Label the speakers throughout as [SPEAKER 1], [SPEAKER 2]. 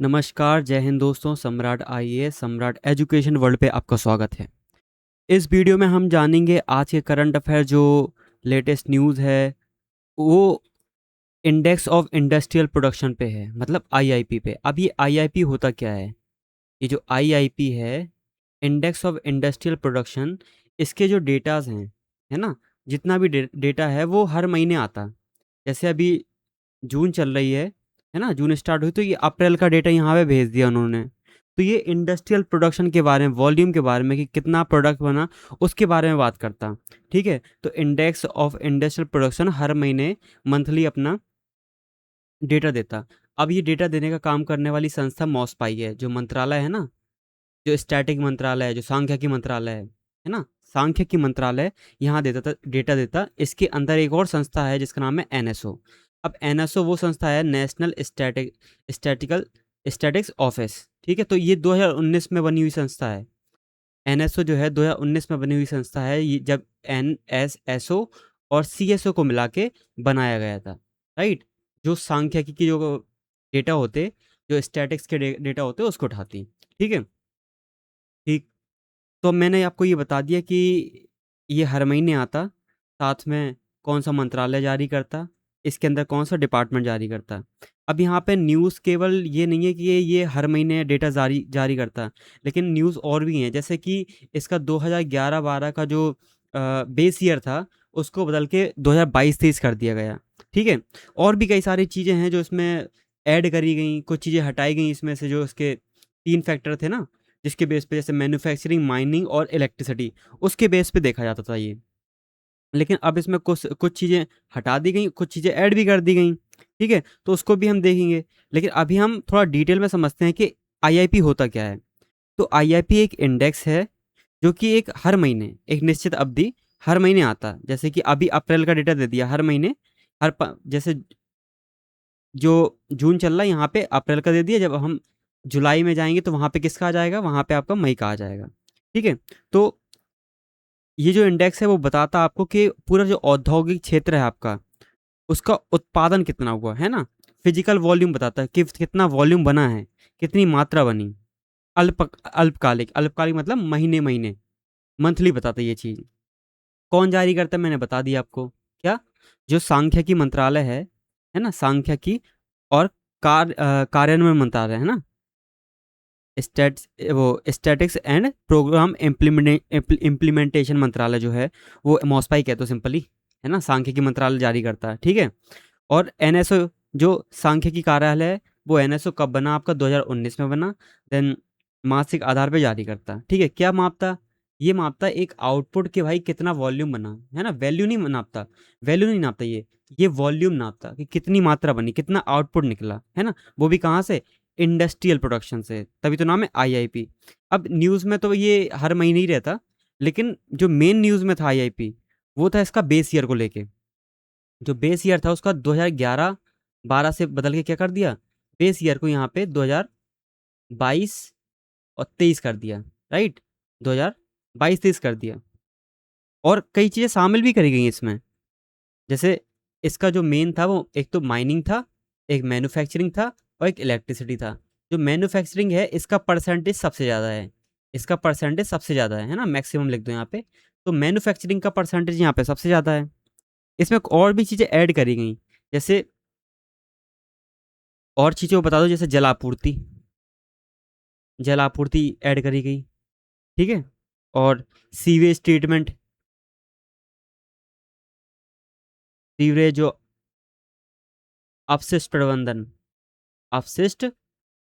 [SPEAKER 1] नमस्कार, जय हिंद दोस्तों। सम्राट आईएएस, सम्राट एजुकेशन वर्ल्ड पे आपका स्वागत है। इस वीडियो में हम जानेंगे आज के करंट अफेयर जो लेटेस्ट न्यूज़ है, वो इंडेक्स ऑफ इंडस्ट्रियल प्रोडक्शन पे है, मतलब आईआईपी पे। अब ये आईआईपी होता क्या है? ये जो आईआईपी है, इंडेक्स ऑफ इंडस्ट्रियल प्रोडक्शन, इसके जो डेटाज हैं, है ना, जितना भी डेटा है वो हर महीने आता। जैसे अभी जून चल रही है ना, जून स्टार्ट हुई तो ये अप्रैल का डेटा यहाँ पे भेज दिया उन्होंने। तो ये इंडस्ट्रियल प्रोडक्शन के बारे में, वॉल्यूम के बारे में कि कितना प्रोडक्ट बना, उसके बारे में बात करता। ठीक है, तो इंडेक्स ऑफ इंडस्ट्रियल प्रोडक्शन हर महीने मंथली अपना डेटा देता। अब ये डेटा देने का काम करने वाली संस्था मॉसपाई है, जो मंत्रालय है ना, जो स्टैटिक मंत्रालय है, जो सांख्यिकी मंत्रालय है ना, सांख्यिकी मंत्रालय यहाँ देता था, डेटा देता। इसके अंदर एक और संस्था है जिसका नाम है एनएसओ। अब एनएसओ वो संस्था है, नेशनल स्टैटिकल स्टैटिक्स ऑफिस। ठीक है, तो ये 2019 में बनी हुई संस्था है। एनएसओ जो है 2019 में बनी हुई संस्था है, ये जब एनएसएसओ और सीएसओ को मिला के बनाया गया था। राइट, जो सांख्यिकी की जो डेटा होते, जो स्टैटिक्स के डेटा होते उसको उठाती। ठीक है, ठीक। तो मैंने आपको ये बता दिया कि ये हर महीने आता, साथ में कौन सा मंत्रालय जारी करता, इसके अंदर कौन सा डिपार्टमेंट जारी करता। अब यहाँ पे न्यूज़ केवल ये नहीं है कि ये हर महीने डेटा जारी जारी करता, लेकिन न्यूज़ और भी हैं। जैसे कि इसका 2011-12 का जो बेस ईयर था, उसको बदल के 2022-23 कर दिया गया। ठीक है, और भी कई सारी चीज़ें हैं जो इसमें ऐड करी गई, कुछ चीज़ें हटाई गई इसमें से, जो इसके 3 फैक्टर थे ना, जिसके बेस पे, जैसे मैन्युफैक्चरिंग, माइनिंग और इलेक्ट्रिसिटी, उसके बेस पे देखा जाता था ये। लेकिन अब इसमें कुछ कुछ चीज़ें हटा दी गई, कुछ चीज़ें ऐड भी कर दी गई। ठीक है, तो उसको भी हम देखेंगे। लेकिन अभी हम थोड़ा डिटेल में समझते हैं कि आईआईपी होता क्या है। तो आईआईपी एक इंडेक्स है जो कि एक हर महीने, एक निश्चित अवधि, हर महीने आता। जैसे कि अभी अप्रैल का डेटा दे दिया, हर महीने, जैसे जो जून चल रहा है यहाँ पे अप्रैल का दे दिया, जब हम जुलाई में जाएंगे तो वहाँ पे किसका आ जाएगा, वहाँ पे आपका मई का आ जाएगा। ठीक है, तो ये जो इंडेक्स है वो बताता आपको कि पूरा जो औद्योगिक क्षेत्र है आपका, उसका उत्पादन कितना हुआ है ना। फिजिकल वॉल्यूम बताता है कि कितना वॉल्यूम बना है, कितनी मात्रा बनी। अल्पकालिक, अल्पकालिक मतलब महीने महीने, मंथली बताता है ये चीज़। कौन जारी करता है, मैंने बता दिया आपको। क्या? जो सांख्यिकी मंत्रालय है ना, सांख्यिकी और कार्यान्वयन मंत्रालय है ना, स्टैट्स वो स्टैटिक्स एंड प्रोग्राम इम्प्लीमेंटेशन मंत्रालय जो है, वो मॉसपाई कहते हो सिंपली, है ना, सांख्यिकी मंत्रालय जारी करता है। ठीक है, और एनएसओ जो सांख्यिकी कार्यालय है, वो एनएसओ कब बना आपका, 2019 में बना। देन मासिक आधार पे जारी करता। ठीक है, क्या मापता? ये मापता एक आउटपुट के भाई कितना वॉल्यूम बना, है ना, वैल्यू नहीं नापता, वैल्यू नहीं नापता ये वॉल्यूम नापता कि कितनी मात्रा बनी, कितना आउटपुट निकला, है ना। वो भी कहाँ से? इंडस्ट्रियल प्रोडक्शन से, तभी तो नाम है आईआईपी। अब न्यूज़ में तो ये हर महीने ही रहता, लेकिन जो मेन न्यूज़ में था आईआईपी, वो था इसका बेस ईयर को लेके। जो बेस ईयर था उसका 2011-12 से बदल के क्या कर दिया, बेस ईयर को यहाँ पे 2022 और 23 कर दिया। राइट, 2022-23 कर दिया। और कई चीज़ें शामिल भी करी गई इसमें। जैसे इसका जो मेन था, वो एक तो माइनिंग था, एक मैन्युफैक्चरिंग था, और एक इलेक्ट्रिसिटी था। जो मैन्युफैक्चरिंग है, इसका परसेंटेज सबसे ज़्यादा है, इसका परसेंटेज सबसे ज़्यादा है ना, मैक्सिमम लिख दो यहाँ पे। तो मैन्युफैक्चरिंग का परसेंटेज यहाँ पे सबसे ज़्यादा है। इसमें और भी चीज़ें ऐड करी गई, जैसे और चीज़ें को बता दो, जैसे जलापूर्ति, जलापूर्ति ऐड करी गई। ठीक है, और सीवेज ट्रीटमेंट, सीवरेज जो अपशिष्ट प्रबंधन, अपशिष्ट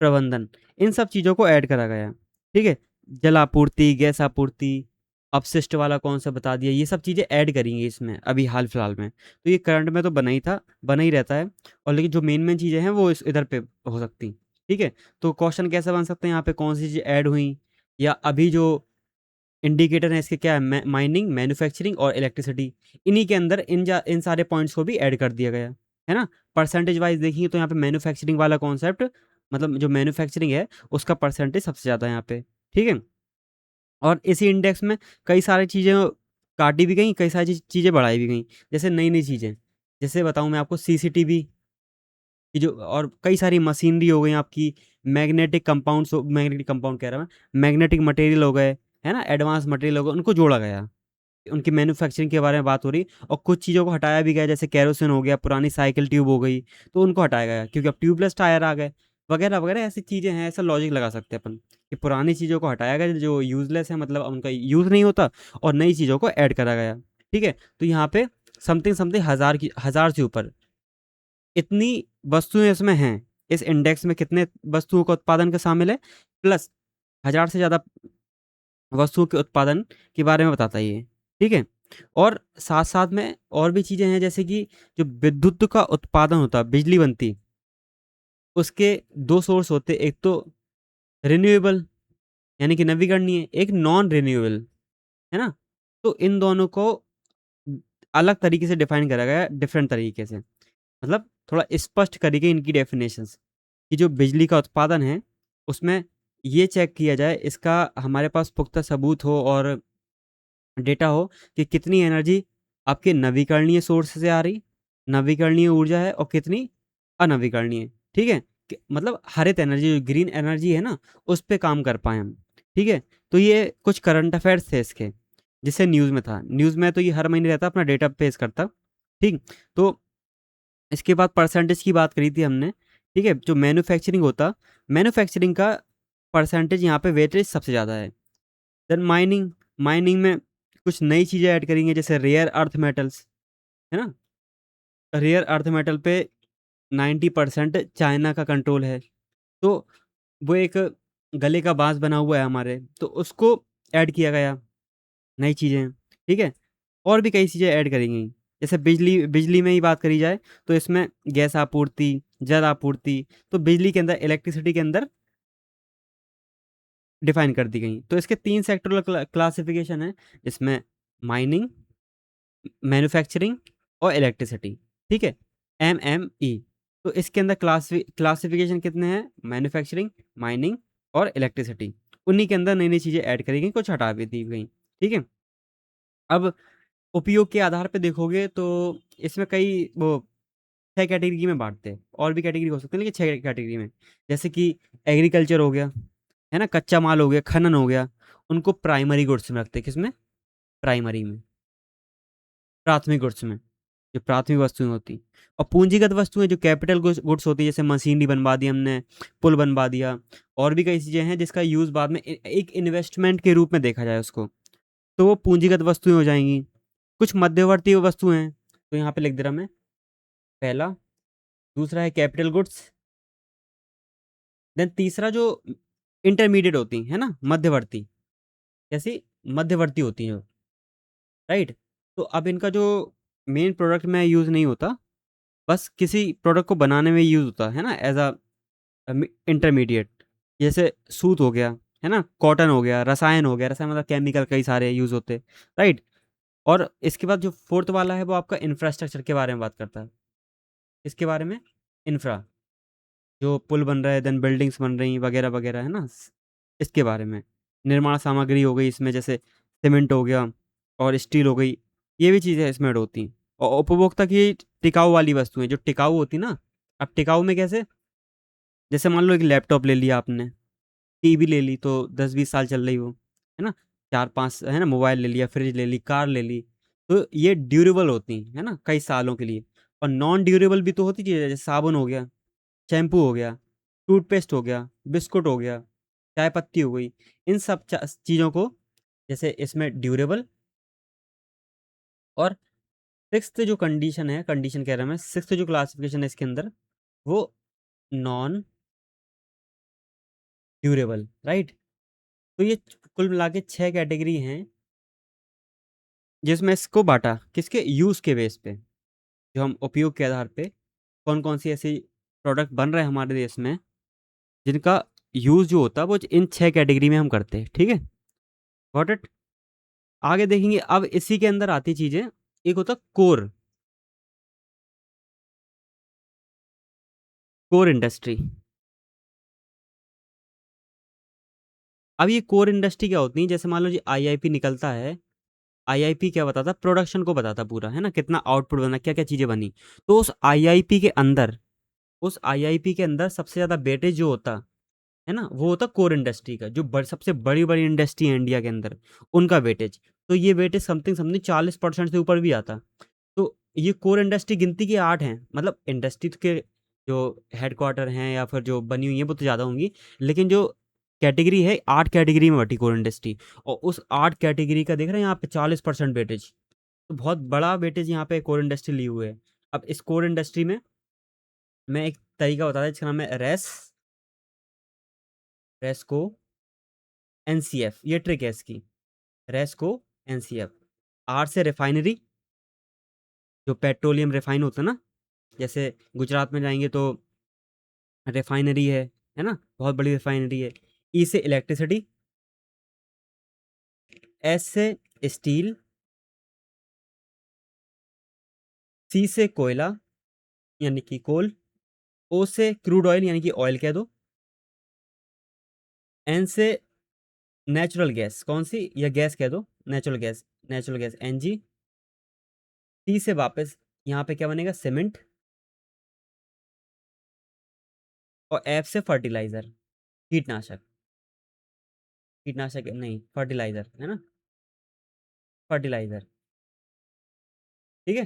[SPEAKER 1] प्रबंधन, इन सब चीज़ों को ऐड करा गया। ठीक है, जलापूर्ति, गैस आपूर्ति, अपशिष्ट वाला कौन सा बता दिया, ये सब चीज़ें ऐड करेंगे इसमें अभी हाल फिलहाल में। तो ये करंट में तो बना ही था, बना ही रहता है। और लेकिन जो मेन मेन चीज़ें हैं वो इस इधर पे हो सकती। ठीक है, तो क्वेश्चन कैसे बन सकते हैं यहाँ पे, कौन सी चीज़ ऐड हुई, या अभी जो इंडिकेटर है इसके क्या है, माइनिंग, मैन्युफैक्चरिंग और इलेक्ट्रिसिटी, इन्हीं के अंदर इन सारे पॉइंट्स को भी ऐड कर दिया गया है ना। परसेंटेज वाइज देखिए तो यहाँ पे मैन्युफैक्चरिंग वाला कॉन्सेप्ट, मतलब जो मैन्युफैक्चरिंग है उसका परसेंटेज सबसे ज़्यादा है यहाँ पे। ठीक है, और इसी इंडेक्स में कई सारी चीज़ें काटी भी गई, कई सारी चीज़ें बढ़ाई भी गई। जैसे नई नई चीज़ें, जैसे बताऊँ मैं आपको, सीसीटीवी, कि जो और कई सारी मशीनरी हो गई आपकी, मैग्नेटिक कंपाउंड कह रहा मैं, मैग्नेटिक मटेरियल हो गए, है ना, एडवांस मटेरियल हो गए, उनको जोड़ा गया। उनकी मैन्युफैक्चरिंग के बारे में बात हो रही, और कुछ चीज़ों को हटाया भी गया, जैसे कैरोसिन हो गया, पुरानी साइकिल ट्यूब हो गई, तो उनको हटाया गया क्योंकि अब ट्यूबलेस टायर आ गए, वगैरह वगैरह ऐसी चीज़ें हैं। ऐसा लॉजिक लगा सकते हैं अपन कि पुरानी चीज़ों को हटाया गया जो यूजलेस है, मतलब उनका यूज़ नहीं होता, और नई चीज़ों को ऐड करा गया। ठीक है, तो यहाँ पे समथिंग समथिंग हज़ार से ऊपर इतनी वस्तुएं इसमें हैं। इस इंडेक्स में कितने वस्तुओं का उत्पादन का शामिल है, प्लस 1000 से ज़्यादा वस्तुओं के उत्पादन के बारे में बताता है ये। ठीक है, और साथ साथ में और भी चीज़ें हैं, जैसे कि जो विद्युत का उत्पादन होता है, बिजली बनती, उसके दो सोर्स होते, एक तो रिन्यूएबल यानी कि नवीकरणीय, एक नॉन रिन्यूएबल, है ना। तो इन दोनों को अलग तरीके से डिफाइन करा गया है, डिफरेंट तरीके से, मतलब थोड़ा स्पष्ट करेंगे इनकी डेफिनेशंस, कि जो बिजली का उत्पादन है उसमें ये चेक किया जाए, इसका हमारे पास पुख्ता सबूत हो और डेटा हो कि कितनी एनर्जी आपके नवीकरणीय सोर्स से आ रही, नवीकरणीय ऊर्जा है, और कितनी अनवीकरणीय। ठीक है, मतलब हरित एनर्जी, जो ग्रीन एनर्जी है ना, उस पे काम कर पाए हम। ठीक है, तो ये कुछ करंट अफेयर्स थे इसके, जिससे न्यूज़ में था। न्यूज़ में तो ये हर महीने रहता, अपना डेटा पेश करता। ठीक, तो इसके बाद परसेंटेज की बात करी थी हमने। ठीक है, जो मैन्युफैक्चरिंग होता, मैन्युफैक्चरिंग का परसेंटेज यहाँ पे वेटेज सबसे ज़्यादा है। देन माइनिंग, माइनिंग में कुछ नई चीज़ें ऐड करेंगे, जैसे रेयर अर्थ मेटल्स, है ना। रेयर अर्थ मेटल पे 90% चाइना का कंट्रोल है, तो वो एक गले का बांस बना हुआ है हमारे, तो उसको ऐड किया गया, नई चीज़ें। ठीक है, और भी कई चीज़ें ऐड करेंगी, जैसे बिजली, बिजली में ही बात करी जाए तो इसमें गैस आपूर्ति, जल आपूर्ति, तो बिजली के अंदर, इलेक्ट्रिसिटी के अंदर डिफाइन कर दी गई। तो इसके 3 सेक्टरल क्लासिफिकेशन है, इसमें माइनिंग, मैन्युफैक्चरिंग और इलेक्ट्रिसिटी। ठीक है, एमएमई। तो इसके अंदर क्लासिफिकेशन कितने हैं, मैन्युफैक्चरिंग, माइनिंग और इलेक्ट्रिसिटी। उन्हीं के अंदर नई नई चीज़ें ऐड करी गई, कुछ हटा भी दी गई। ठीक है, अब उपयोग के आधार पे देखोगे तो इसमें कई वो 6 कैटेगरी में बांटते हैं, और भी कैटेगरी हो सकते हैं, लेकिन 6 कैटेगरी में। जैसे कि एग्रीकल्चर हो गया, है ना, कच्चा माल हो गया, खनन हो गया, उनको प्राइमरी गुड्स में रखते हैं। किसमें, प्राइमरी में, प्राथमिक गुड्स में, जो प्राथमिक वस्तुएं होती। और पूंजीगत वस्तुएं जो कैपिटल गुड्स होती है, जैसे मशीनरी बनवा दी हमने, पुल बनवा दिया, और भी कई चीज़ें हैं जिसका यूज़ बाद में एक इन्वेस्टमेंट के रूप में देखा जाए उसको, तो वो पूंजीगत वस्तुएं हो जाएंगी। कुछ मध्यवर्ती वस्तुएं हैं, तो यहाँ पे लिख दे रहा मैं, पहला, दूसरा है कैपिटल गुड्स, देन तीसरा जो इंटरमीडिएट होती है ना, मध्यवर्ती, जैसे मध्यवर्ती होती हैं, राइट। तो अब इनका जो मेन प्रोडक्ट में यूज़ नहीं होता, बस किसी प्रोडक्ट को बनाने में यूज़ होता है ना, एज अ इंटरमीडिएट। जैसे सूत हो गया, है ना, कॉटन हो गया, रसायन हो गया, रसायन मतलब केमिकल कई सारे यूज़ होते, राइट। और इसके बाद जो फोर्थ वाला है वो आपका इंफ्रास्ट्रक्चर के बारे में बात करता है। इसके बारे में, इंफ्रा, जो पुल बन रहा है, देन बिल्डिंग्स बन रही वगैरह वगैरह, है ना, इसके बारे में। निर्माण सामग्री हो गई इसमें, जैसे सीमेंट हो गया और स्टील हो गई, ये भी चीज़ें इसमें ऐड होती हैं। और उपभोक्ता की टिकाऊ वाली वस्तुएं जो टिकाऊ होती ना, अब टिकाऊ में कैसे, जैसे मान लो एक लैपटॉप ले लिया आपने, टीवी ले ली, तो 10-20 साल चल रही हो, है ना, 4-5, है ना, मोबाइल ले लिया, फ्रिज ले ली, कार ले ली, तो ये ड्यूरेबल होती हैं, है ना, कई सालों के लिए। और नॉन ड्यूरेबल भी तो होती चीज़ें, जैसे साबुन हो गया, शैम्पू हो गया, टूथपेस्ट हो गया, बिस्कुट हो गया, चाय पत्ती हो गई, इन सब चीज़ों को, जैसे इसमें ड्यूरेबल। और सिक्स्थ जो कंडीशन है, कंडीशन कह रहा हूं मैं, सिक्स्थ जो क्लासिफिकेशन है इसके अंदर, वो नॉन ड्यूरेबल, राइट। तो ये कुल मिला के 6 कैटेगरी हैं, जिसमें इसको बांटा किसके, यूज़ के बेस पे, जो हम उपयोग के आधार पे कौन कौन सी ऐसी प्रोडक्ट बन रहे हैं हमारे देश में, जिनका यूज़ जो होता है वो इन 6 कैटेगरी में हम करते हैं। ठीक है, गॉट इट। आगे देखेंगे, अब इसी के अंदर आती चीज़ें, एक होता कोर, कोर इंडस्ट्री। अब ये कोर इंडस्ट्री क्या होती है, जैसे मान लो जी आईआईपी निकलता है, आईआईपी क्या बताता, प्रोडक्शन को बताता पूरा, है ना, कितना आउटपुट बना, क्या क्या चीज़ें बनी। तो उस आईआईपी के अंदर उस आईआईपी के अंदर सबसे ज़्यादा वेटेज जो होता है ना, वो होता कोर इंडस्ट्री का, जो सबसे बड़ी बड़ी इंडस्ट्री है इंडिया के अंदर, उनका वेटेज। तो ये वेटेज समथिंग समथिंग 40% से ऊपर भी आता। तो ये कोर इंडस्ट्री गिनती की 8 हैं, मतलब इंडस्ट्री के जो हेडक्वार्टर हैं या फिर जो बनी हुई है वो तो ज़्यादा होंगी, लेकिन जो कैटेगरी है 8 कैटेगरी में बटी कोर इंडस्ट्री। और उस 8 कैटेगरी का देख रहे हैं यहाँ पे 40% वेटेज। तो बहुत बड़ा वेटेज यहाँ पे कोर इंडस्ट्री ली हुई है। अब इस कोर इंडस्ट्री में मैं एक तरीका बताता जिसका नाम है रेस्को एनसीएफ। ये ट्रिक है इसकी, रेस्को एनसीएफ। आर से रिफाइनरी, जो पेट्रोलियम रिफाइन होता है ना, जैसे गुजरात में जाएंगे तो रिफाइनरी है ना, बहुत बड़ी रिफाइनरी है। ई से इलेक्ट्रिसिटी, एस से स्टील, सी से कोयला यानी कि कोल, ओ से क्रूड ऑयल यानी कि ऑयल कह दो, एन से नेचुरल गैस, कौन सी, या गैस कह दो, नेचुरल गैस एनजी। टी से वापस यहाँ पे क्या बनेगा, सीमेंट। और एफ से फर्टिलाइजर, कीटनाशक। कीटनाशक नहीं, फर्टिलाइजर है ना, फर्टिलाइजर। ठीक है,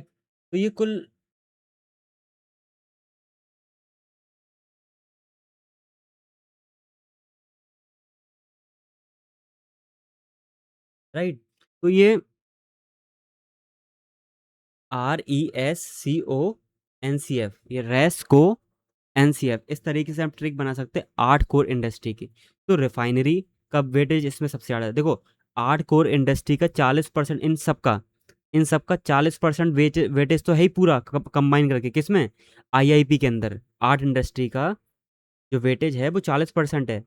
[SPEAKER 1] तो ये कुल, राइट, तो ये RESCO NCF, ये रेस्को एनसीएफ, इस तरीके से हम ट्रिक बना सकते हैं 8 कोर इंडस्ट्री की। तो रिफाइनरी का वेटेज इसमें सबसे ज़्यादा है। देखो 8 कोर इंडस्ट्री का 40%, इन सब का 40% वेटेज तो है ही पूरा कंबाइन करके, किसमें, आईआईपी के अंदर 8 इंडस्ट्री का जो वेटेज है वो 40% है।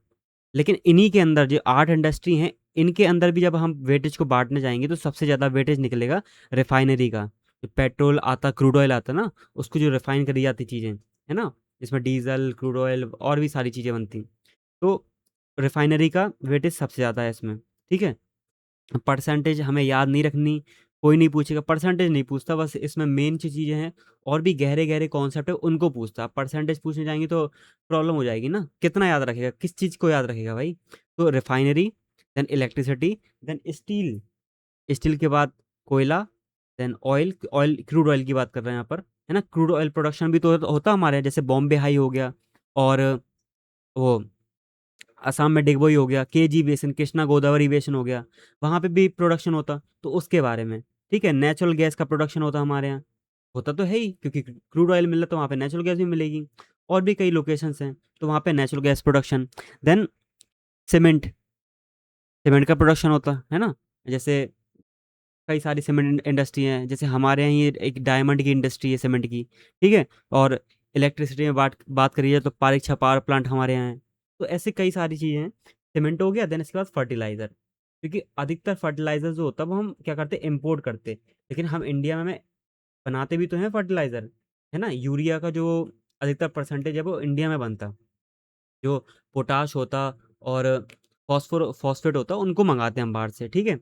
[SPEAKER 1] लेकिन इन्हीं के अंदर जो 8 इंडस्ट्री हैं, इनके अंदर भी जब हम वेटेज को बांटने जाएंगे तो सबसे ज़्यादा वेटेज निकलेगा रिफाइनरी का। जो पेट्रोल आता, क्रूड ऑयल आता ना, उसको जो रिफाइन करी जाती चीज़ें है ना, इसमें डीजल, क्रूड ऑयल और भी सारी चीज़ें बनती, तो रिफाइनरी का वेटेज सबसे ज़्यादा है इसमें। ठीक है, परसेंटेज हमें याद नहीं रखनी, कोई नहीं पूछेगा, परसेंटेज नहीं पूछता, बस इसमें मेन जो चीज़ें हैं और भी गहरे गहरे कॉन्सेप्ट है उनको पूछता। परसेंटेज पूछने जाएंगे तो प्रॉब्लम हो जाएगी ना, कितना याद रखेगा, किस चीज़ को याद रखेगा भाई। तो refinery, then electricity, then steel, steel के बाद कोयला, देन ऑयल क्रूड ऑयल की बात कर रहे हैं यहाँ पर, है ना। क्रूड ऑयल प्रोडक्शन भी तो होता हमारे यहाँ, जैसे बॉम्बे हाई हो गया, और वो असम में डिगबोई हो गया, KG basin, Krishna Godavari basin हो गया, वहाँ पे भी प्रोडक्शन होता, तो उसके बारे में। ठीक है, नेचुरल गैस का प्रोडक्शन होता हमारे यहाँ, होता तो है ही, क्योंकि क्रूड ऑयल मिल रहा तो वहाँ पे नेचुरल गैस भी मिलेगी। और भी कई लोकेशंस हैं तो वहाँ पे natural gas production. Then cement, cement का प्रोडक्शन होता है ना, जैसे कई सारी सीमेंट इंडस्ट्री हैं, जैसे हमारे यहाँ ये एक डायमंड की इंडस्ट्री है सीमेंट की। ठीक है, और इलेक्ट्रिसिटी में बात बात करी जाए तो पारिक पावर प्लांट हमारे यहाँ है। तो ऐसे कई सारी चीज़ें हैं। सीमेंट हो गया, देन इसके बाद फर्टिलाइज़र, क्योंकि अधिकतर फर्टिलाइज़र जो होता है वो हम क्या करते हैं, इम्पोर्ट करते, लेकिन हम इंडिया में बनाते भी तो हैं फर्टिलाइज़र, है ना। यूरिया का जो अधिकतर परसेंटेज है वो इंडिया में बनता, जो पोटाश होता और फॉस्फेट होता उनको मंगाते हैं हम बाहर से। ठीक है,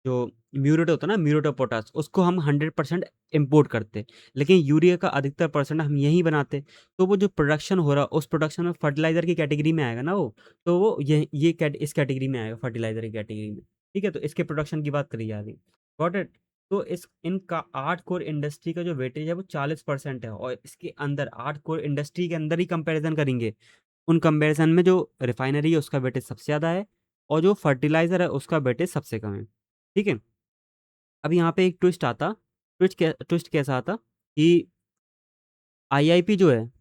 [SPEAKER 1] जो म्यूरेट होता है ना, म्यूरेट ऑफ पोटाश, उसको हम 100% इम्पोर्ट करते, लेकिन यूरिया का अधिकतर परसेंट हम यहीं बनाते। तो वो जो प्रोडक्शन हो रहा उस प्रोडक्शन में फर्टिलाइजर की कैटेगरी में आएगा ना वो, तो वो इस कैटेगरी में आएगा, फर्टिलाइजर की कैटेगरी में। ठीक है, तो इसके प्रोडक्शन की बात करी जा रही, गॉट इट। तो इस इनका 8 कोर इंडस्ट्री का जो वेटेज है वो 40% है, और इसके अंदर 8 कोर इंडस्ट्री के अंदर ही कंपैरिजन करेंगे, उन कंपैरिजन में जो रिफाइनरी है उसका वेटेज सबसे ज़्यादा है, और जो फर्टिलाइज़र है उसका वेटेज सबसे कम है। ठीक है, अब यहाँ पे एक ट्विस्ट कैसा आता कि आईआईपी जो है,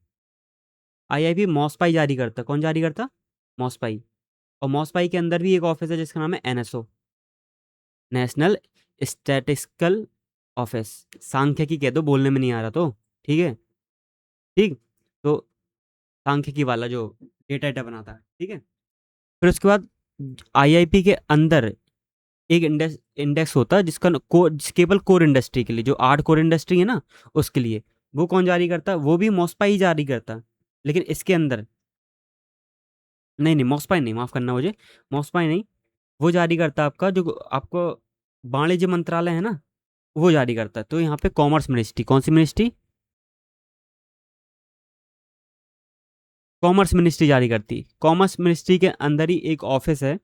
[SPEAKER 1] आईआईपी मॉसपाई जारी करता, कौन जारी करता, मॉसपाई। और मॉसपाई के अंदर भी एक ऑफिस है जिसका नाम है एनएसओ, नेशनल स्टैटिस्टिकल ऑफिस। सांख्यिकी कह दो, बोलने में नहीं आ रहा तो, ठीक है। ठीक, तो सांख्यिकी वाला जो डेटा डेटा बनाता है, ठीक है। फिर उसके बाद आईआईपी के अंदर एक इंडेक्स इंडेक्स होता है जिसका केवल कोर इंडस्ट्री के लिए, जो 8 कोर इंडस्ट्री है ना उसके लिए, वो कौन जारी करता है, वो भी मॉसपाई जारी करता है। लेकिन इसके अंदर, नहीं नहीं मॉसपाई नहीं, माफ़ करना मुझे, मॉसपाई नहीं, वो जारी करता है आपका जो आपको वाणिज्य मंत्रालय है ना, वो जारी करता है। तो यहाँ पे कॉमर्स मिनिस्ट्री, कौन सी मिनिस्ट्री, कॉमर्स मिनिस्ट्री जारी करती है। कॉमर्स मिनिस्ट्री के अंदर ही एक ऑफिस है,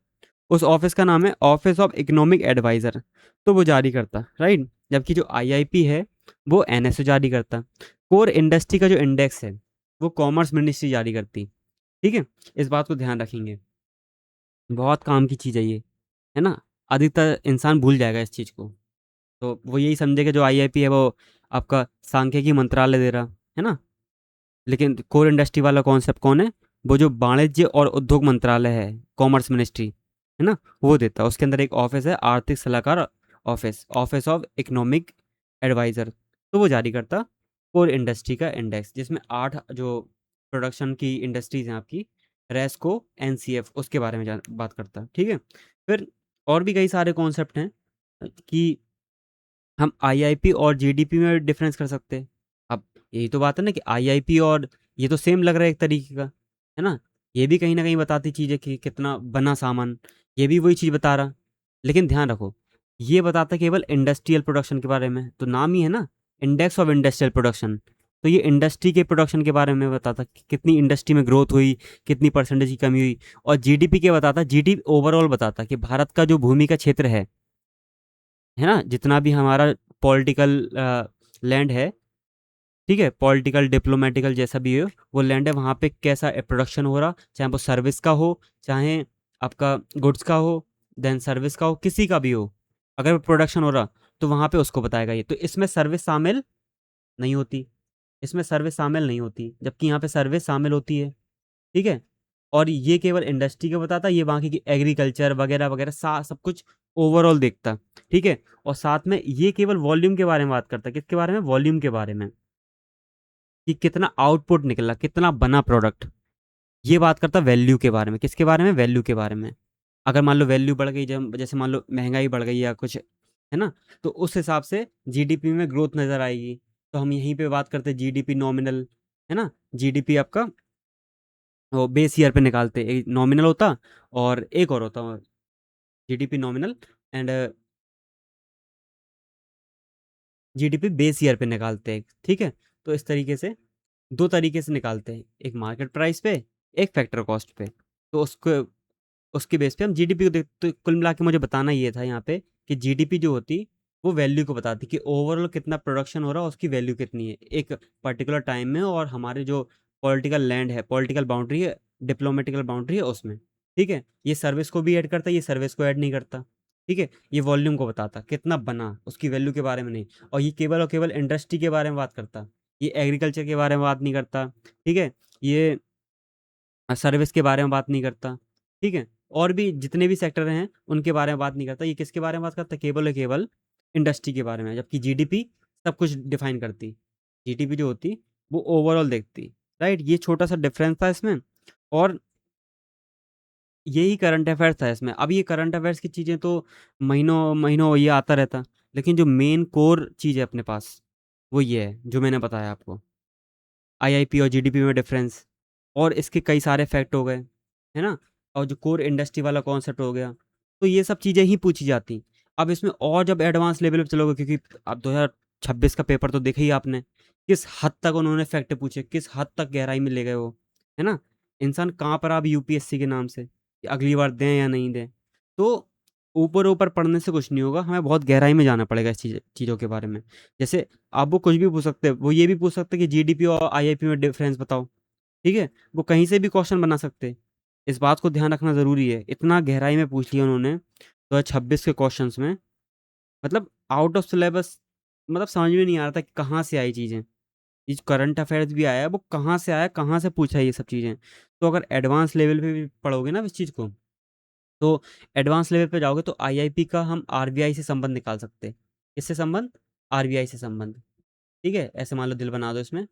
[SPEAKER 1] उस ऑफिस का नाम है ऑफिस ऑफ इकोनॉमिक एडवाइज़र, तो वो जारी करता, राइट। जबकि जो आईआईपी है वो एनएसओ जारी करता। कोर इंडस्ट्री का जो इंडेक्स है वो कॉमर्स मिनिस्ट्री जारी करती, ठीक है। इस बात को ध्यान रखेंगे, बहुत काम की चीज़ है ये, है ना। अधिकतर इंसान भूल जाएगा इस चीज़ को, तो वो यही समझे कि जो आईआईपी है वो आपका सांख्यिकी मंत्रालय दे रहा है ना। लेकिन कोर इंडस्ट्री वाला कॉन्सेप्ट कौन है, वो जो वाणिज्य और उद्योग मंत्रालय है, कॉमर्स मिनिस्ट्री, है ना, वो देता है। उसके अंदर एक ऑफिस है आर्थिक सलाहकार office, office of economic adviser, तो वो जारी करता कोर इंडस्ट्री का इंडेक्स, जिसमें 8 जो प्रोडक्शन की इंडस्ट्रीज हैं आपकी, रेस्को, एनसीएफ, उसके बारे में बात करता है, ठीक है। फिर और भी कई सारे कॉन्सेप्ट हैं कि हम आईआईपी और जीडीपी में डिफरेंस कर सकते हैं। अब यही तो बात है ना कि आईआईपी और ये तो सेम लग रहा है एक तरीके का, है ना। ये भी कहीं ना कहीं बताती चीज़ है कि कितना बना सामान, ये भी वही चीज़ बता रहा। लेकिन ध्यान रखो, ये बताता केवल इंडस्ट्रियल प्रोडक्शन के बारे में, तो नाम ही है ना, इंडेक्स ऑफ इंडस्ट्रियल प्रोडक्शन। तो ये इंडस्ट्री के प्रोडक्शन के बारे में बताता कि कितनी इंडस्ट्री में ग्रोथ हुई, कितनी परसेंटेज की कमी हुई। और जीडीपी के बताता, जीडीपी ओवरऑल बताता कि भारत का जो भूमि का क्षेत्र है ना, जितना भी हमारा पॉलिटिकल लैंड है, ठीक है, पॉलिटिकल डिप्लोमेटिकल जैसा भी हो वो लैंड है, वहाँ पे कैसा प्रोडक्शन हो रहा, चाहे वो सर्विस का हो, चाहे आपका गुड्स का हो, देन सर्विस का हो, किसी का भी हो, अगर प्रोडक्शन हो रहा तो वहाँ पे उसको बताएगा ये। तो इसमें सर्विस शामिल नहीं होती, इसमें सर्विस शामिल नहीं होती, जबकि यहाँ पे सर्विस शामिल होती है, ठीक है। और ये केवल इंडस्ट्री का बताता, ये बाकी की एग्रीकल्चर वगैरह वगैरह सब कुछ ओवरऑल देखता, ठीक है। और साथ में ये केवल वॉल्यूम के बारे में बात करता, किसके बारे में, वॉल्यूम के बारे में, कि कितना आउटपुट निकला, कितना बना प्रोडक्ट। ये बात करता वैल्यू के बारे में, किसके बारे में, वैल्यू के बारे में। अगर मान लो वैल्यू बढ़ गई, जब जैसे मान लो महंगाई बढ़ गई या कुछ, है ना, तो उस हिसाब से जीडीपी में ग्रोथ नजर आएगी। तो हम यहीं पे बात करते जीडीपी नॉमिनल, है ना। जीडीपी आपका वो बेस ईयर पे निकालते, एक नॉमिनल होता और एक और होता, GDP nominal and GDP base year पे निकालते हैं, ठीक है। तो इस तरीके से दो तरीके से निकालते हैं, एक मार्केट प्राइस पे, एक फैक्टर कॉस्ट पे। तो उसको, उसके बेस पे हम जीडीपी को देखते। तो कुल मिला के मुझे बताना ये था यहाँ पे कि जीडीपी जो होती वो वैल्यू को बताती कि ओवरऑल कितना प्रोडक्शन हो रहा है, उसकी वैल्यू कितनी है एक पर्टिकुलर टाइम में, और हमारे जो पॉलिटिकल लैंड है, पॉलिटिकल बाउंड्री है, डिप्लोमेटिकल बाउंड्री है उसमें, ठीक है। ये सर्विस को भी ऐड करता है, ये सर्विस को ऐड नहीं करता, ठीक है। ये वॉल्यूम को बताता कितना बना, उसकी वैल्यू के बारे में नहीं। और ये केवल और केवल इंडस्ट्री के बारे में बात करता, ये एग्रीकल्चर के बारे में बात नहीं करता, ठीक है। ये सर्विस के बारे में बात नहीं करता, ठीक है। और भी जितने भी सेक्टर हैं उनके बारे में बात नहीं करता। ये किसके बारे में बात करता है, केवल और केवल इंडस्ट्री के बारे में। जबकि जीडीपी सब कुछ डिफाइन करती, जीडीपी जो होती वो ओवरऑल देखती, राइट। ये छोटा सा डिफरेंस था इसमें, और यही करंट अफेयर्स था इसमें। अब ये करंट अफेयर्स की चीज़ें तो महीनों महीनों ये आता रहता, लेकिन जो मेन कोर चीज़ है अपने पास वो ये है जो मैंने बताया आपको, आईआईपी और जीडीपी में डिफरेंस, और इसके कई सारे फैक्ट हो गए, है ना। और जो कोर इंडस्ट्री वाला कॉन्सेप्ट हो गया, तो ये सब चीज़ें ही पूछी जाती। अब इसमें और जब एडवांस लेवल पे चलोगे, क्योंकि अब 2026 का पेपर तो देखा ही आपने, किस हद तक उन्होंने फैक्ट पूछे, किस हद तक गहराई में ले गए वो, है ना। इंसान कहाँ पर अब यूपीएससी के नाम से कि अगली बार दें या नहीं दें। तो ऊपर ऊपर पढ़ने से कुछ नहीं होगा, हमें बहुत गहराई में जाना पड़ेगा इस चीज़ों के बारे में। जैसे आप वो कुछ भी पूछ सकते हैं, वो ये भी पूछ सकते हैं कि जीडीपी और आईआईपी में डिफरेंस बताओ, ठीक है। वो कहीं से भी क्वेश्चन बना सकते हैं। इस बात को ध्यान रखना ज़रूरी है, इतना गहराई में पूछ लिया उन्होंने 2026 के क्वेश्चंस में, मतलब आउट ऑफ सिलेबस, मतलब समझ में नहीं आ रहा था कि कहाँ से आई चीज़ें। ये जो करंट अफेयर्स भी आया है वो कहाँ से आया, कहाँ से पूछा है ये सब चीज़ें। तो अगर एडवांस लेवल पे भी पढ़ोगे ना इस चीज़ को, तो एडवांस लेवल पे जाओगे तो आईआईपी का हम आरबीआई से संबंध निकाल सकते हैं। किससे संबंध, आरबीआई से संबंध, ठीक है। ऐसे मान लो दिल बना दो इसमें,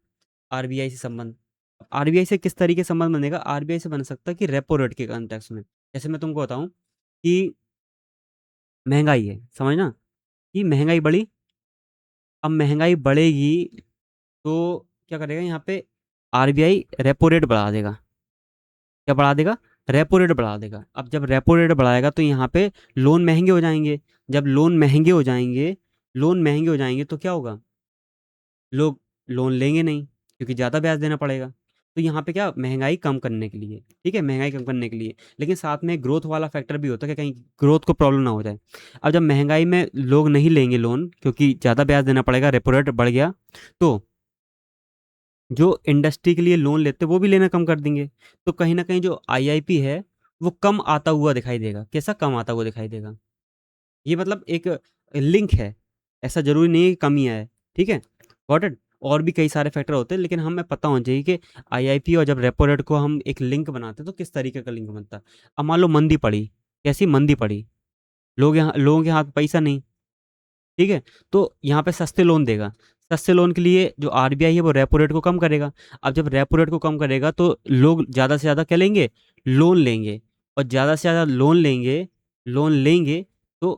[SPEAKER 1] आरबीआई से संबंध। आरबीआई से किस तरीके से संबंध बनेगा, आरबीआई से बन सकता है कि रेपो रेट के कॉन्टेक्स्ट में। जैसे मैं तुमको बताऊं कि महंगाई है, समझना, कि महंगाई बढ़ी, अब महंगाई बढ़ेगी तो क्या करेगा यहाँ पे, आरबीआई रेपो रेट बढ़ा देगा। क्या बढ़ा देगा, रेपो रेट बढ़ा देगा। अब जब रेपो रेट बढ़ाएगा तो यहाँ पे लोन महंगे हो जाएंगे। जब लोन महंगे हो जाएंगे, लोन महंगे हो जाएंगे तो क्या होगा, लोग लोन लेंगे नहीं, क्योंकि ज़्यादा ब्याज देना पड़ेगा। तो यहाँ पे क्या महँगाई कम करने के लिए, ठीक है? महँगाई कम करने के लिए, लेकिन साथ में ग्रोथ वाला फैक्टर भी होता है कि कहीं ग्रोथ को प्रॉब्लम ना हो जाए। अब जब महँगाई में लोग नहीं लेंगे लोन क्योंकि ज़्यादा ब्याज देना पड़ेगा, रेपो रेट बढ़ गया, तो जो इंडस्ट्री के लिए लोन लेते हैं वो भी लेना कम कर देंगे। तो कहीं न कहीं जो आईआईपी है, वो कम आता हुआ दिखाई देगा। कैसा कम आता हुआ दिखाई देगा? ये मतलब एक लिंक है, ऐसा ज़रूरी नहीं है कि कम ही आए, ठीक है? Got it? और भी कई सारे फैक्टर होते हैं, लेकिन हमें पता होना चाहिए कि आईआईपी और जब रेपो रेट को हम एक लिंक बनाते हैं, तो किस तरीके का लिंक बनता है। अब मान लो मंदी पड़ी, कैसी मंदी पड़ी? लोगों के हाथ पैसा नहीं, ठीक है? तो यहाँ पे सस्ते लोन देगा। सस्ते लोन के लिए जो आरबीआई है वो रेपो रेट को कम करेगा। अब जब रेपो रेट को कम करेगा तो लोग ज़्यादा से ज़्यादा क्या लेंगे? लोन लेंगे, और ज़्यादा से ज़्यादा लोन लेंगे तो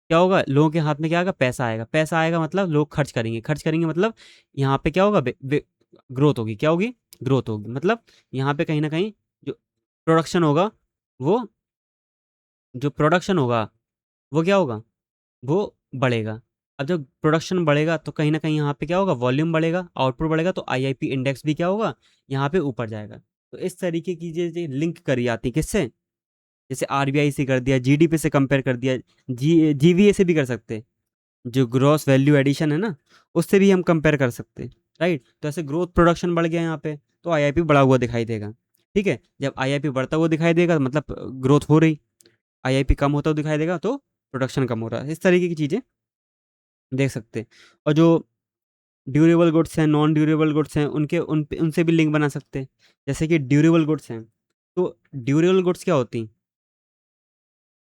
[SPEAKER 1] क्या होगा? लोगों के हाथ में क्या आएगा? पैसा आएगा। पैसा आएगा मतलब लोग खर्च करेंगे। खर्च करेंगे मतलब यहाँ पे क्या होगा? ग्रोथ होगी। क्या होगी? ग्रोथ होगी। मतलब यहाँ पे कहीं न कहीं जो प्रोडक्शन होगा, वो जो प्रोडक्शन होगा, वो क्या होगा? वो बढ़ेगा। अब जब प्रोडक्शन बढ़ेगा तो कहीं न कहीं यहाँ पे क्या होगा? वॉल्यूम बढ़ेगा, आउटपुट बढ़ेगा, तो आईआईपी इंडेक्स भी क्या होगा? यहाँ पे ऊपर जाएगा। तो इस तरीके की चीज़ें लिंक करी जाती हैं किससे? जैसे आरबीआई से कर दिया, जीडीपी से कंपेयर कर दिया, जीवीए से भी कर सकते हैं। जो ग्रॉस वैल्यू एडिशन है ना, उससे भी हम कंपेयर कर सकते हैं, राइट? तो ऐसे ग्रोथ प्रोडक्शन बढ़ गया यहाँ पे, तो आईआईपी बढ़ा हुआ दिखाई देगा, ठीक है? जब आईआईपी बढ़ता हुआ दिखाई देगा तो मतलब ग्रोथ हो रही, आईआईपी कम होता हुआ दिखाई देगा तो प्रोडक्शन कम हो रहा है। इस तरीके की चीज़ें देख सकते हैं। और जो ड्यूरेबल गुड्स हैं, नॉन ड्यूरेबल गुड्स हैं, उनसे भी लिंक बना सकते हैं। जैसे कि ड्यूरेबल गुड्स हैं, तो ड्यूरेबल गुड्स क्या होती हैं?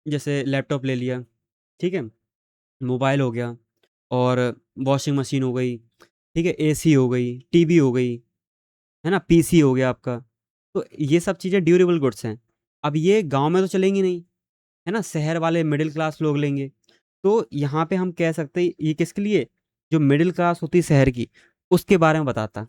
[SPEAKER 1] जैसे लैपटॉप ले लिया, ठीक है? मोबाइल हो गया, और वॉशिंग मशीन हो गई, ठीक है? एसी हो गई, टीवी हो गई, है ना? पीसी हो गया आपका। तो ये सब चीज़ें ड्यूरेबल गुड्स हैं। अब ये गाँव में तो चलेंगी नहीं, है ना? शहर वाले मिडिल क्लास लोग लेंगे। तो यहाँ पे हम कह सकते हैं ये किसके लिए? जो मिडिल क्लास होती है शहर की, उसके बारे में बताता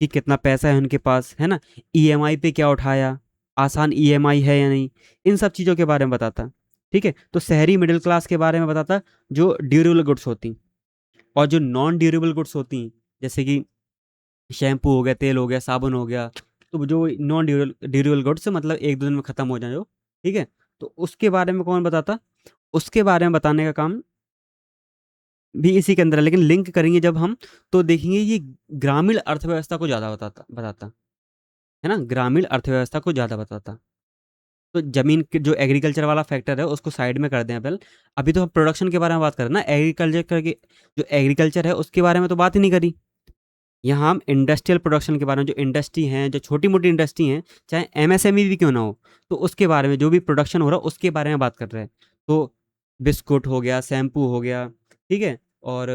[SPEAKER 1] कि कितना पैसा है उनके पास, है ना? ईएमआई पे क्या उठाया, आसान ईएमआई है या नहीं, इन सब चीज़ों के बारे में बताता, ठीक है? तो शहरी मिडिल क्लास के बारे में बताता, जो ड्यूरेबल गुड्स होती। और जो नॉन ड्यूरेबल गुड्स होती हैं, जैसे कि शैम्पू हो गया, तेल हो गया, साबुन हो गया, तो जो नॉन ड्यूरेबल ड्यूरेबल गुड्स मतलब 1-2 दिन में ख़त्म हो जाए जो, ठीक है? तो उसके बारे में कौन बताता? उसके बारे में बताने का काम भी इसी के अंदर है, लेकिन लिंक करेंगे जब हम, तो देखेंगे ये ग्रामीण अर्थव्यवस्था को ज़्यादा बताता बताता, है ना? ग्रामीण अर्थव्यवस्था को ज़्यादा बताता। तो ज़मीन के जो एग्रीकल्चर वाला फैक्टर है उसको साइड में कर दें अपन। अभी तो हम प्रोडक्शन के बारे में बात कर रहे हैं ना, एग्रीकल्चर करके जो एग्रीकल्चर है उसके बारे में तो बात ही नहीं करी। यहाँ हम इंडस्ट्रियल प्रोडक्शन के बारे में, जो इंडस्ट्री हैं, जो छोटी-मोटी इंडस्ट्री हैं, चाहे एमएसएमई भी क्यों ना हो, तो उसके बारे में, जो भी प्रोडक्शन हो रहा है, उसके बारे में बात कर रहे हैं। तो बिस्कुट हो गया, शैम्पू हो गया, ठीक है? और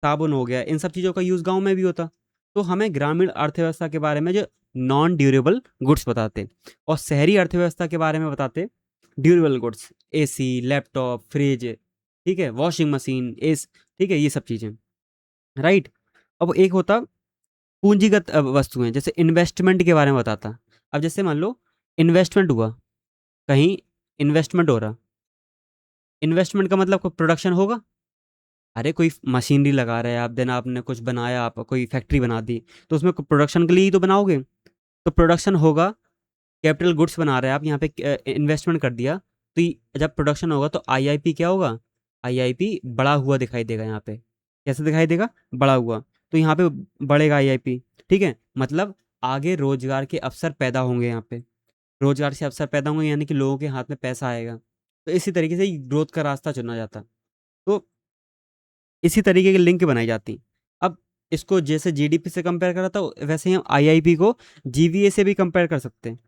[SPEAKER 1] साबुन हो गया, इन सब चीज़ों का यूज़ गाँव में भी होता। तो हमें ग्रामीण अर्थव्यवस्था के बारे में जो नॉन ड्यूरेबल गुड्स बताते, और शहरी अर्थव्यवस्था के बारे में बताते durable goods, AC, laptop, fridge, ठीक है? वॉशिंग मशीन, ठीक है? ये सब चीज़ें, राइट? अब एक होता पूंजीगत वस्तुएँ, जैसे इन्वेस्टमेंट के बारे में बताता। अब जैसे मान लो इन्वेस्टमेंट हुआ, कहीं इन्वेस्टमेंट हो रहा, इन्वेस्टमेंट का मतलब कोई प्रोडक्शन होगा? अरे कोई मशीनरी लगा रहे हैं आप, देन आपने कुछ बनाया, आप कोई फैक्ट्री बना दी, तो उसमें प्रोडक्शन के लिए ही तो बनाओगे। तो प्रोडक्शन होगा, कैपिटल गुड्स बना रहे हैं आप, यहाँ पे इन्वेस्टमेंट कर दिया, तो जब प्रोडक्शन होगा तो आईआईपी क्या होगा? आईआईपी बढ़ा हुआ दिखाई देगा यहाँ पे। कैसे दिखाई देगा? बढ़ा हुआ। तो यहाँ पे बढ़ेगा आईआईपी, ठीक है? मतलब आगे रोजगार के अवसर पैदा होंगे यहाँ पे, रोजगार से अवसर पैदा होंगे, यानी कि लोगों के हाथ में पैसा आएगा। तो इसी तरीके से ग्रोथ का रास्ता चुना जाता। तो इसी तरीके की लिंक बनाई जाती। अब इसको जैसे जीडीपी से कंपेयर करा था, वैसे ही हम आईआईपी को जीवीए से भी कंपेयर कर सकते हैं,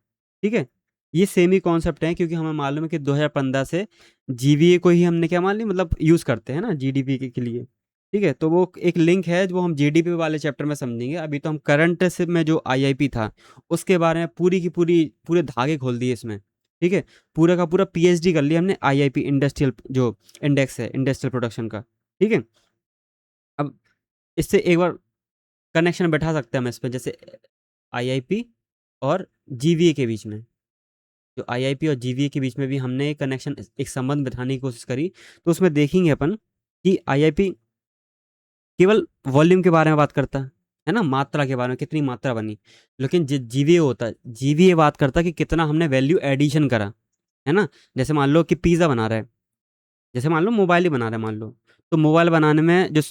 [SPEAKER 1] ठीक है? ये सेम ही कॉन्सेप्ट है, क्योंकि हमें मालूम है कि 2015 से जीवीए को ही हमने क्या मान लिया, मतलब यूज़ करते हैं ना जीडीपी के लिए, ठीक है? तो वो एक लिंक है जो हम जीडीपी वाले चैप्टर में समझेंगे। अभी तो हम करंट से में जो आईआईपी था उसके बारे में पूरी की पूरी पूरे धागे खोल दिए इसमें, ठीक है? पूरा का पूरा पीएचडी कर लिया हमने आईआईपी इंडस्ट्रियल जो इंडेक्स है इंडस्ट्रियल प्रोडक्शन का, ठीक है? अब इससे एक बार कनेक्शन बैठा सकते हैं हम इस पे, जैसे आईआईपी और जीवीए के बीच में, जो आईआईपी और जीवीए के बीच में भी हमने एक कनेक्शन, एक संबंध बिठाने की कोशिश करी। तो उसमें देखेंगे अपन कि आईआईपी केवल वॉल्यूम के बारे में बात करता है, है ना, मात्रा के बारे में कितनी मात्रा बनी। लेकिन जीवीए होता है, जीवीए बात करता है कि कितना हमने वैल्यू एडिशन करा, है ना। जैसे मान लो कि पिज़्ज़ा बना रहा है, जैसे मान लो मोबाइल ही बना रहा है मान लो, तो मोबाइल बनाने में जो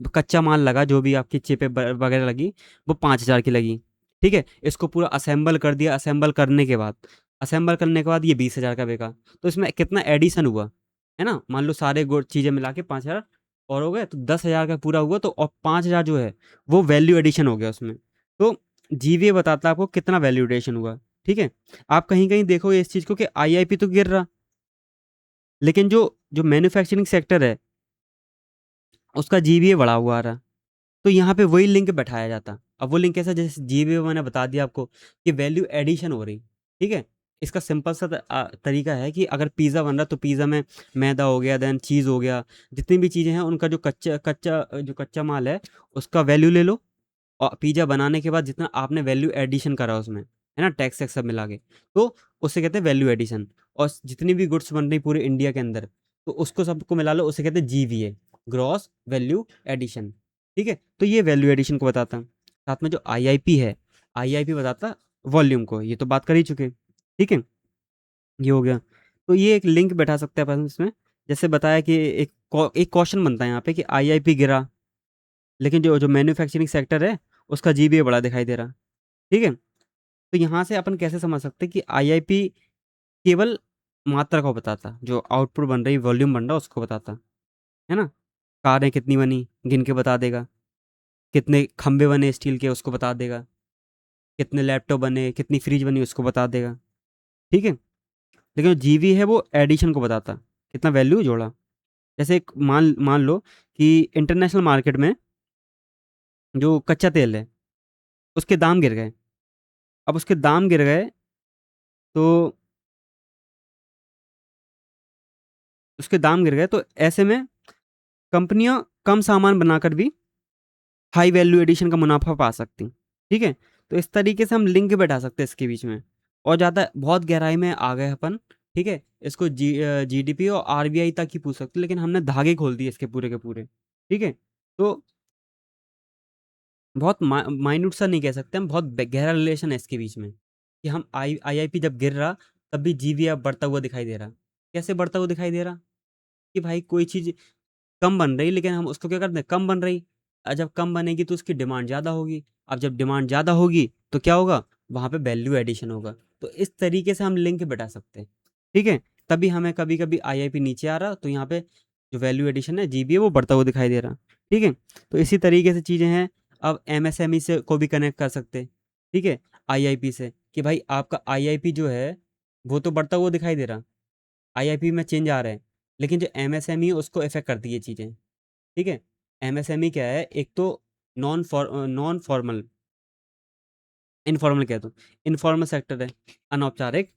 [SPEAKER 1] कच्चा माल लगा, जो भी आपकी चिपें वगैरह लगी, वो 5,000 की लगी। ठीक है, इसको पूरा असेंबल कर दिया, असेंबल करने के बाद ये 20,000 का बिका। तो इसमें कितना एडिशन हुआ, है ना। मान लो सारे चीज़ें मिला के 5,000 और हो गए, तो 10,000 का पूरा हुआ, तो और 5,000 जो है वो वैल्यू एडिशन हो गया उसमें। तो जीवीए बताता है आपको कितना वैल्यू एडिशन हुआ। ठीक है, आप कहीं कहीं देखोगे इस चीज़ को कि आईआईपी तो गिर रहा, लेकिन जो जो मैन्युफैक्चरिंग सेक्टर है उसका जीबीए बढ़ा हुआ आ रहा। तो यहाँ पे वही लिंक बैठाया जाता। अब वो लिंक कैसा, जैसे जीबीए मैंने बता दिया आपको कि वैल्यू एडिशन हो रही। ठीक है, इसका सिंपल सा तरीका है कि अगर पिज़्ज़ा बन रहा तो पिज़्ज़ा में मैदा हो गया, देन चीज़ हो गया, जितनी भी चीज़ें हैं उनका जो कच्चा माल है उसका वैल्यू ले लो, और पिज़्ज़ा बनाने के बाद जितना आपने वैल्यू एडिशन करा उसमें, है ना, टैक्स वैक्स सब मिला के, तो उससे कहते हैं वैल्यू एडिशन। और जितनी भी गुड्स बन रही पूरे इंडिया के अंदर, तो उसको सबको मिला लो, उसे कहते हैं जीवीए, ग्रॉस वैल्यू एडिशन। ठीक है, तो ये वैल्यू एडिशन को बताता। साथ में जो आईआईपी है, आईआईपी बताता वॉल्यूम को, ये तो बात कर ही चुके। ठीक है, ये हो गया। तो ये एक लिंक बैठा सकते हैं अपन इसमें। जैसे बताया कि एक क्वेश्चन बनता है यहाँ पे कि आईआईपी गिरा, लेकिन जो जो मैन्युफैक्चरिंग सेक्टर है उसका जीबीए बड़ा दिखाई दे रहा। ठीक है, तो यहाँ से अपन कैसे समझ सकते हैं कि आईआईपी केवल मात्रा को बताता, जो आउटपुट बन रही, वॉल्यूम बन रहा उसको बताता, है ना। कारें कितनी बनी गिन के बता देगा, कितने खंबे बने स्टील के उसको बता देगा, कितने लैपटॉप बने, कितनी फ्रिज बनी उसको बता देगा। ठीक है, लेकिन जो जीवी है वो एडिशन को बताता, कितना वैल्यू जोड़ा। जैसे एक मान मान लो कि इंटरनेशनल मार्केट में जो कच्चा तेल है उसके दाम गिर गए। अब उसके दाम गिर गए, तो तो ऐसे में कंपनियां कम सामान बनाकर भी हाई वैल्यू एडिशन का मुनाफा पा सकती। ठीक है, तो इस तरीके से हम लिंक बैठा सकते हैं इसके बीच में। और ज़्यादा बहुत गहराई में आ गए अपन, ठीक है, इसको जीडीपी और आरबीआई तक ही पूछ सकते, लेकिन हमने धागे खोल दिए इसके पूरे के पूरे। ठीक है, तो बहुत माइन्यूट सा नहीं कह सकते हम, बहुत गहरा रिलेशन है इसके बीच में, कि हम आईआईपी जब गिर रहा तब भी जीवी अब बढ़ता हुआ दिखाई दे रहा। कैसे बढ़ता हुआ दिखाई दे रहा, कि भाई कोई चीज़ कम बन रही, लेकिन हम उसको क्या करते हैं, कम बन रही। जब कम बनेगी तो उसकी डिमांड ज़्यादा होगी। अब जब डिमांड ज़्यादा होगी तो क्या होगा, वहाँ पे वैल्यू एडिशन होगा। तो इस तरीके से हम लिंक बैठा सकते हैं। ठीक है, तभी हमें कभी कभी आईआईपी नीचे आ रहा तो यहाँ पे जो वैल्यू एडिशन है जीबीए वो बढ़ता हुआ दिखाई दे रहा। ठीक है, तो इसी तरीके से चीज़ें हैं। अब एमएसएमई से को भी कनेक्ट कर सकते हैं। ठीक है, आईआईपी से, कि भाई आपका आईआईपी जो है वो तो बढ़ता हुआ दिखाई दे रहा, आईआईपी में चेंज आ रहे हैं, लेकिन जो एमएसएमई है उसको इफेक्ट करती है चीज़ें। ठीक है, एमएसएमई क्या है, एक तो नॉन फॉर्मल, इनफॉर्मल कह दो, इनफॉर्मल सेक्टर है, अनौपचारिक।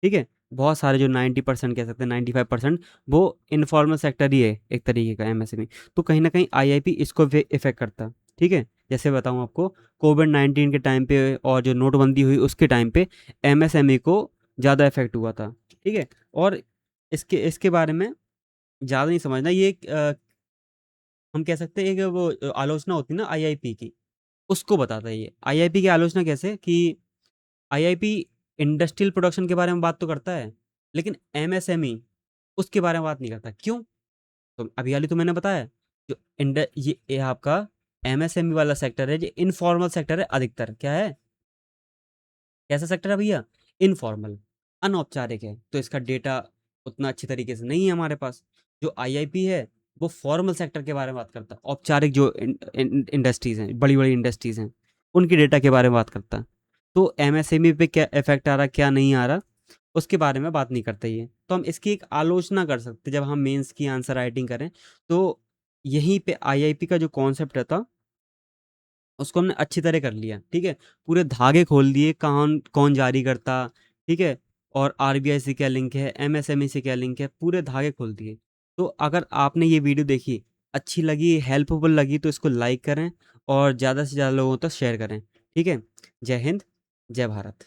[SPEAKER 1] ठीक है, बहुत सारे जो 90% कह सकते हैं, 95% वो इनफॉर्मल सेक्टर ही है एक तरीके का एमएसएमई। तो कहीं ना कहीं आईआईपी इसको इफेक्ट करता है। ठीक है, जैसे बताऊं आपको, कोविड-19 के टाइम पे और जो नोटबंदी हुई उसके टाइम पे एमएसएमई को ज़्यादा इफेक्ट हुआ था। ठीक है, और इसके इसके बारे में ज़्यादा नहीं समझना, ये हम कह सकते हैं कि वो आलोचना होती है ना आईआईपी की, उसको बताता है ये। आईआईपी की आलोचना कैसे, कि आईआईपी इंडस्ट्रियल प्रोडक्शन के बारे में बात तो करता है, लेकिन एमएसएमई उसके बारे में बात नहीं करता। क्यों, तो अभी वाली तो मैंने बताया, जो ये आपका एमएसएमई वाला सेक्टर है, जो इनफॉर्मल सेक्टर है अधिकतर, क्या है, कैसा सेक्टर है भैया, इनफॉर्मल, अनौपचारिक है। तो इसका डेटा उतना अच्छी तरीके से नहीं है हमारे पास। जो आईआईपी है वो फॉर्मल सेक्टर के बारे में बात करता है, औपचारिक जो इंडस्ट्रीज हैं, बड़ी बड़ी इंडस्ट्रीज हैं, उनके डेटा के बारे में बात करता है। तो एमएसएमई पे क्या इफेक्ट आ रहा, क्या नहीं आ रहा, उसके बारे में बात नहीं करते ये। तो हम इसकी एक आलोचना कर सकते जब हम मेंस की आंसर राइटिंग करें। तो यहीं पे आईआईपी का जो कॉन्सेप्ट रहता उसको हमने अच्छी तरह कर लिया। ठीक है, पूरे धागे खोल दिए, कौन कौन जारी करता, ठीक है, और आरबीआई से क्या लिंक है, एमएसएमई से क्या लिंक है, पूरे धागे खोल दिए। तो अगर आपने ये वीडियो देखी, अच्छी लगी, हेल्पफुल लगी, तो इसको लाइक करें और ज़्यादा से ज़्यादा लोगों तक शेयर करें। ठीक है, जय हिंद, जय भारत।